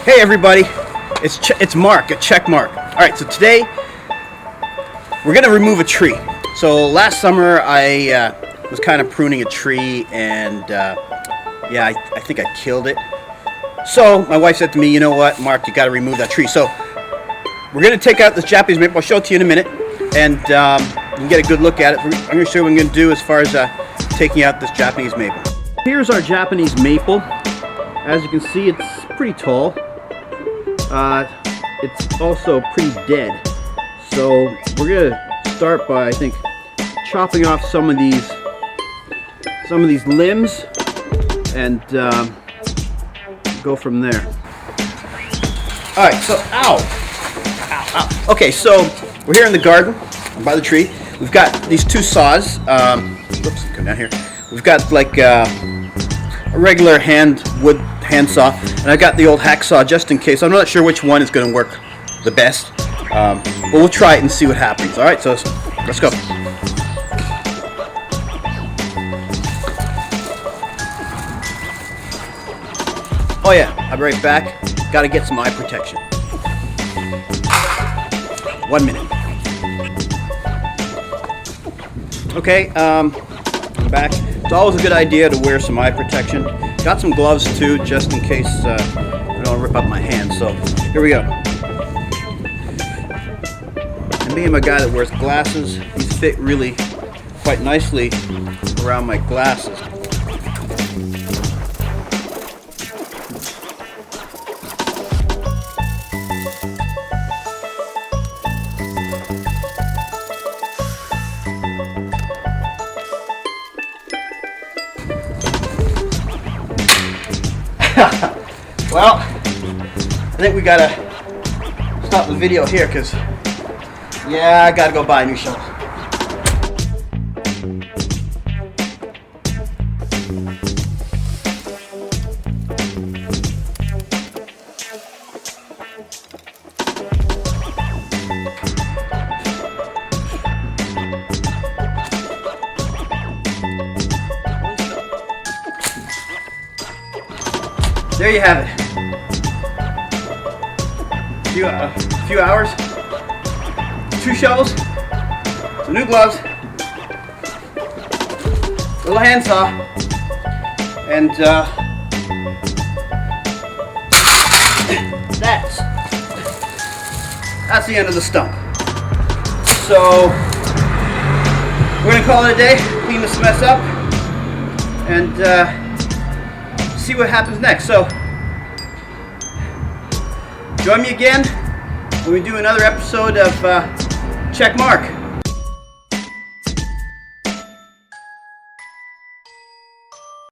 Hey everybody, it's Mark, a check mark. Alright, so today we're going to remove a tree. So last summer I was kind of pruning a tree and yeah, I think I killed it. So my wife said to me, you know what, Mark, you got to remove that tree. So we're going to take out this Japanese maple. I'll show it to you in a minute and you can get a good look at it. I'm going to show you what I'm going to do as far as taking out this Japanese maple. Here's our Japanese maple. As you can see, it's pretty tall. It's also pretty dead. So we're gonna start by, I think, chopping off some of these limbs and go from there. All right. So ow. Okay. So we're here in the garden by the tree. We've got these two saws. Whoops, come down here. We've got like a regular wood hand saw, and I got the old hacksaw just in case. I'm not sure which one is going to work the best, but we'll try it and see what happens. All right, so let's go. Oh yeah, I'll be right back. Got to get some eye protection. 1 minute. Okay, I'm back. It's always a good idea to wear some eye protection. Got some gloves too, just in case I don't want to rip up my hands. So here we go. And being a guy that wears glasses, these fit really quite nicely around my glasses. Well, I think we gotta stop the video here because, yeah, I gotta go buy a new shovel. There you have it. A few hours, 2 shovels, some new gloves, little handsaw, and that's the end of the stump. So we're gonna call it a day, clean this mess up, and see what happens next. So join me again when we do another episode of Check Mark.